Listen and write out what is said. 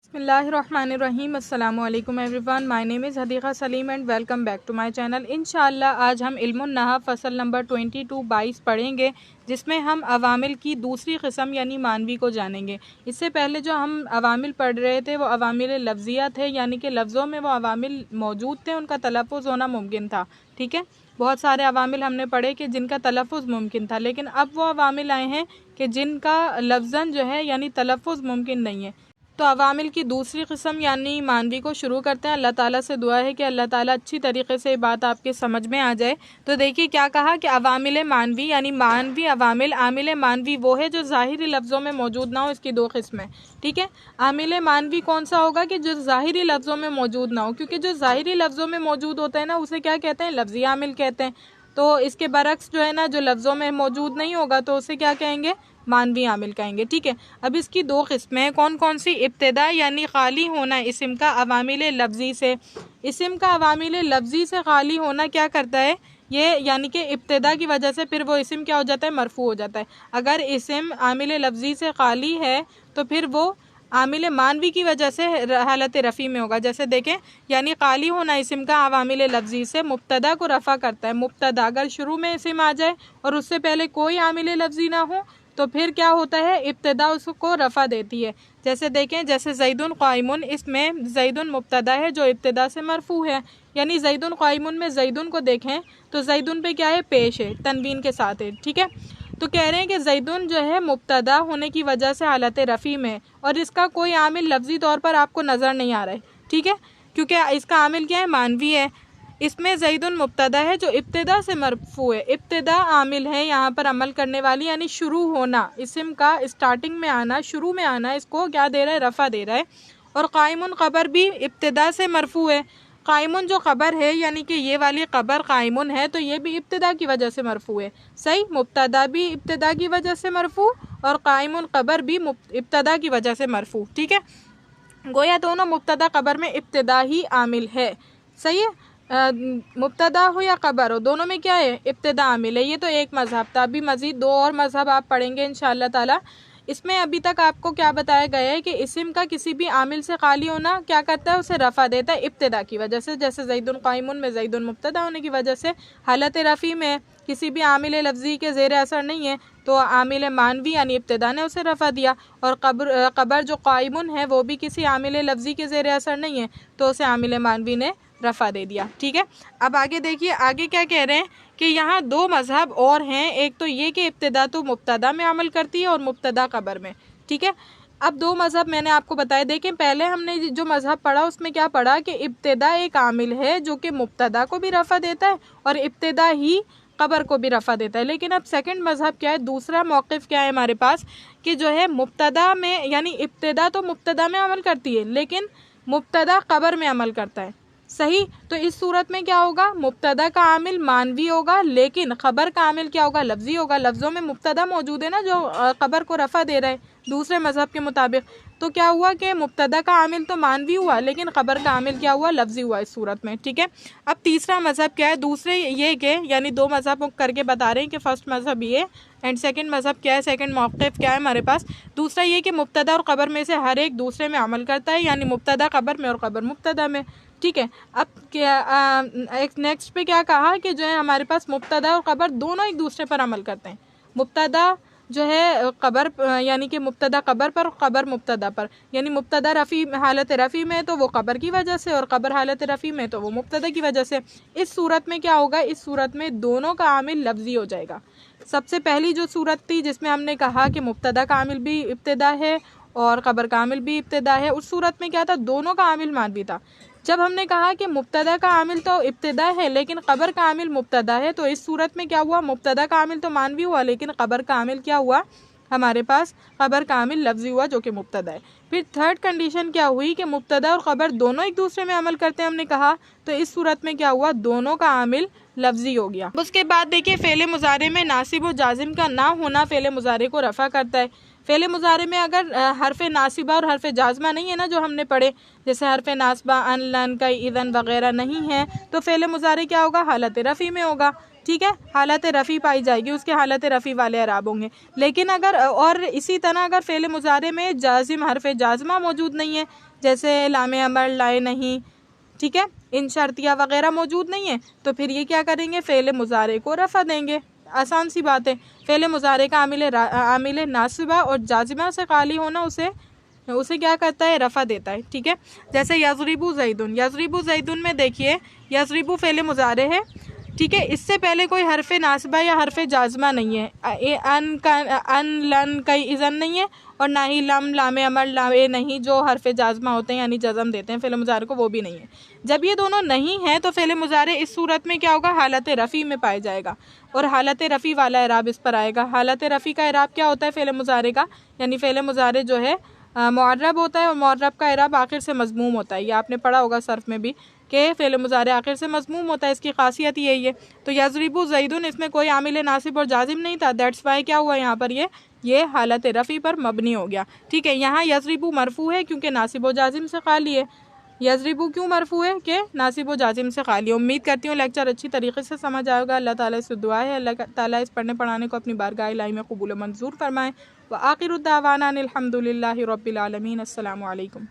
बिस्मिल्लाहिर्रहमानिर्रहीम। अस्सलामु अलैकुम everyone. My name is Hadiqa Saleem and welcome back to my channel. इंशाअल्लाह आज हम इल्मुन नहव फ़सल नंबर 22 पढ़ेंगे, जिसमें हम अवामिल की दूसरी किस्म यानी मानवी को जानेंगे। इससे पहले जो हम अवामिल पढ़ रहे थे वो अवामिल लफ्ज़िया थे, यानी कि लफ्ज़ों में वो अवामिल मौजूद थे, उनका तलफ़्फ़ुज़ होना मुमकिन था। ठीक है, बहुत सारे अवामिल हमने पढ़े कि जिनका तलफ़्फ़ुज़ मुमकिन था, लेकिन अब वो अवामिल आए हैं कि जिनका लफ्ज़न जो है यानी तलफ़्फ़ुज़ मुमकिन नहीं है। तो अवामिल की दूसरी किस्म यानी मानवी को शुरू करते हैं। अल्लाह ताला से दुआ है कि अल्लाह ताला अच्छी तरीके से बात आपके समझ में आ जाए। तो देखिए क्या कहा कि अवामिल मानवी यानी मानवी अवामिल। आमिल मानवी वो है जो ज़ाहिरी लफ्ज़ों में मौजूद ना हो, इसकी दो किस्में। ठीक है, आमिल मानवी कौन सा होगा कि जो ज़ाहिरी लफ्ज़ों में मौजूद ना हो, क्योंकि जो ज़ाहिरी लफ्ज़ों में मौजूद होता है ना उसे क्या कहते हैं, लफ्ज़ी आमिल कहते हैं। तो इसके बरक्स जो है ना, जो लफ्ज़ों में मौजूद नहीं होगा तो उसे क्या कहेंगे, मानवी आमिल कहेंगे। ठीक है, अब इसकी दो किस्में हैं। कौन कौन सी? इब्तिदा यानी खाली होना इस्म का अवामिल लफ्ज़ी से। इस्म का अवामिल लफ्ज़ी से खाली होना क्या करता है ये, यानी कि इब्तिदा की वजह से फिर वो इस्म क्या हो जाता है, मरफू हो जाता है। अगर इस्म आमिल लफ्ज़ी से खाली है तो फिर वो आमिल मानवी की वजह से हालत रफ़ी में होगा। जैसे देखें, यानी खाली होना इस्म का अवामिल लफ्ज़ी से मुब्तदा को रफ़ा करता है। मुब्तदा अगर शुरू में इस्म आ जाए और उससे पहले कोई आमिल लफ्ज़ी ना हो तो फिर क्या होता है, इब्तिदा उसको रफ़ा देती है। जैसे देखें, जैसे ज़ैदुन क़ाइमुन, इसमें ज़ैदुन मुब्तदा है जो इब्तिदा से मरफू है। यानी ज़ैदुन क़ाइमुन में ज़ैदुन को देखें तो ज़ैदुन पे क्या है, पेश है, तनवीन के साथ है। ठीक है, तो कह रहे हैं कि ज़ैदुन जो है मुब्तदा होने की वजह से हालत रफ़ी में, और इसका कोई आमिल लफ्ज़ी तौर पर आपको नज़र नहीं आ रहा है। ठीक है, क्योंकि इसका आमिल क्या है, मानवी है। इसमें ज़ैदुन मुब्तदा है जो इब्तिदा से मरफू है। इब्तिदा आमिल है यहाँ पर अमल करने वाली, यानी शुरू होना, इस्म का स्टार्टिंग में आना, शुरू में आना, इसको क्या दे रहा है, रफ़ा दे रहा है। और क़ाइमुन ख़बर भी इब्तिदा से मरफू है। क़ाइमुन जो ख़बर है, यानी कि ये वाली ख़बर क़ाइमुन है, तो ये भी इब्तिदा की वजह से मरफू है। सही, मुब्तदा भी इब्तिदा की वजह से मरफू और क़ाइमुन ख़बर भी इब्तिदा की वजह से मरफू। ठीक है, गोया दोनों मुब्तदा ख़बर में इब्तिदा ही आमिल है। सही है, मुब्तदा हो या ख़बर हो, दोनों में क्या है, इब्तिदा आमिल है। ये तो एक मज़हब था, अभी मज़ीद दो और मज़हब आप पढ़ेंगे इंशाअल्लाह ताला। इसमें अभी तक आपको क्या बताया गया है कि इस्म का किसी भी आमिल से खाली होना क्या करता है, उसे रफ़ा देता है इब्तिदा की वजह से। जैसे ज़ैदुन क़ाइमुन में ज़ैदुन मुब्तदा होने की वजह से हालत रफ़ी में किसी भी आमिल लफ्ज़ी के ज़ेर असर नहीं है, तो आमिल मानवी यानी इब्तिदा ने उसे रफ़ा दिया। और क़बर जो क़ाइमुन है वो भी किसी आमिल लफ्ज़ी के ज़ेर असर नहीं है, तो उसे आमिल मानवी ने रफ़ा दे दिया। ठीक है, अब आगे देखिए, आगे क्या कह रहे हैं कि यहाँ दो मज़हब और हैं। एक तो ये कि इब्तिदा तो मुब्तदा में अमल करती है और मुब्तदा ख़बर में। ठीक है, अब दो मज़हब मैंने आपको बताए। देखें, पहले हमने जो मज़हब पढ़ा उसमें क्या पढ़ा कि इब्तिदा एक आमिल है जो कि मुब्तदा को भी रफ़ा देता है और इब्तिदा ही ख़बर को भी रफ़ा देता है। लेकिन अब सेकंड मज़हब क्या है, दूसरा मौक़िफ़ क्या है हमारे पास, कि जो है मुब्तदा में, यानी इब्तिदा तो मुब्तदा में अमल करती है लेकिन मुब्तदा ख़बर में अमल करता है। सही, तो इस सूरत में क्या होगा, मुब्तदा का आमिल मानवी होगा लेकिन ख़बर का आमिल क्या होगा, लफ्ज़ी होगा। लफ्ज़ों में मुब्तदा मौजूद है ना जो ख़बर को रफ़ा दे रहा है दूसरे मज़हब के मुताबिक। तो क्या हुआ कि मुब्तदा का आमिल तो मानवी हुआ लेकिन ख़बर का आमिल क्या हुआ, लफ्ज़ी हुआ इस सूरत में। ठीक है, अब तीसरा मज़हब क्या है, दूसरे ये कि यानी दो मज़हब करके बता रहे हैं कि फ़र्स्ट मज़हब ये एंड सेकंड मज़हब क्या है, सेकंड मौक़िफ़ क्या है हमारे पास। दूसरा ये कि मुब्तदा और ख़बर में से हर एक दूसरे में अमल करता है, यानी मुब्तदा ख़बर में और ख़बर मुब्तदा में। ठीक है, अब क्या एक नेक्स्ट पे क्या कहा कि जो है हमारे पास मुब्तदा और ख़बर दोनों एक दूसरे पर अमल करते हैं। मुब्तदा जो है ख़बर यानी कि मुब्तदा ख़बर पर, ख़बर मुब्तदा पर, यानी मुब्तदा रफ़ी हालत रफ़ी में तो वो ख़बर की वजह से और ख़बर हालत रफ़ी में तो वो मुब्तदा की वजह से। इस सूरत में क्या होगा, इस सूरत में दोनों का आमिल लफ्ज़ी हो जाएगा। सबसे पहली जो सूरत थी जिसमें हमने कहा कि मुब्तदा का आमिल भी इब्तिदा है और ख़बर का आमिल भी इब्तिदा है, उस सूरत में क्या था, दोनों का आमिल मानवी था। जब हमने कहा कि मुब्तदा का आमिल तो इब्तिदा है लेकिन ख़बर का आमिल मुब्तदा है, तो इस सूरत में क्या हुआ, मुब्तदा का आमिल तो मानवी हुआ लेकिन ख़बर का आमिल क्या हुआ, हमारे पास ख़बर का आमिल लफ्ज़ी हुआ जो कि मुब्तदा है। फिर थर्ड कंडीशन क्या हुई कि मुब्तदा और ख़बर दोनों एक दूसरे में अमल करते हैं हमने कहा, तो इस सूरत में क्या हुआ, दोनों का आमिल लफ्ज़ी हो गया। उसके बाद देखिए, फ़ेल मुज़ारे में नासिब व जाज़िम का ना होना फ़ेल मुज़ारे को रफ़ा करता है। फ़ेल मुज़ारे में अगर हरफ़ नासिबा और हरफ़ जाज़मा नहीं है ना जो हमने पढ़े, जैसे हरफ़ नासिबा अन लन कई इज़न वग़ैरह नहीं है, तो फ़ेल मुज़ारे क्या होगा, हालत रफ़ी में होगा। ठीक है, हालत रफ़ी पाई जाएगी, उसके हालत रफ़ी वाले अराब होंगे। लेकिन अगर और इसी तरह अगर फ़ेल मुज़ारे में जाज़िम हरफ जाज़मा मौजूद नहीं है, जैसे लामे अमर लाए नहीं, ठीक है, इन शर्तिया वगैरह मौजूद नहीं है, तो फिर ये क्या करेंगे, फ़ेल मुज़ारे को रफ़ा देंगे। आसान सी बात है। फ़ेल मुज़ारे का आमिल नासिबा और जाज़िमा से खाली होना उसे क्या करता है, रफ़ा देता है। ठीक है, जैसे यज़रिबु ज़ैदुन में देखिए, यज़रिबु फ़ेल मुज़ारे है, ठीक है, इससे पहले कोई हरफ नासिबा या हरफ जाज़मा नहीं है, अन लन कई इज़न नहीं है, और ना ही लम लामे अमर लाए नहीं जो हरफ जाज़मा होते हैं यानी जज़म देते हैं फ़ेल मुज़ारे को, वो भी नहीं है। जब ये दोनों नहीं है तो फ़ेल मुज़ारे इस सूरत में क्या होगा, हालत रफ़ी में पाया जाएगा, और हालत रफ़ी वाला इराब इस पर आएगा। हालत रफ़ी का इराब क्या होता है फ़ेल मुज़ारे का, यानी फ़ेल मुज़ारे जो है मुअर्रब होता है, और मुअर्रब का इराब आखिर से मज़मूम होता है। ये आपने पढ़ा होगा सर्फ में भी कि फ़ेल मुज़ारे आखिर से मज़मूम होता है, इसकी खासियत यही है। तो यज़रिबु ज़ैदुन इसमें कोई आमिल नासिब और जाज़िम नहीं था, दैट्स वाई क्या हुआ यहाँ पर ये हालत रफ़ी पर मबनी हो गया। ठीक है, यहाँ यज़रिबु मरफू है क्योंकि नासिब व जाज़िम से खाली है। यज़रिबु क्यों मरफू है कि नासिब व जाज़िम से खाली है। उम्मीद करती हूँ लेक्चर अच्छी तरीके से समझ आएगा। अल्लाह ताला से दुआ है अल्लाह ताला इस पढ़ने पढ़ाने को अपनी बारगाह इलाही में कबूल मंजूर फरमाएँ। व आखिरु दावाना अनिल हम्दुलिल्लाहि रब्बिल आलमीन। अस्सलामु अलैकुम।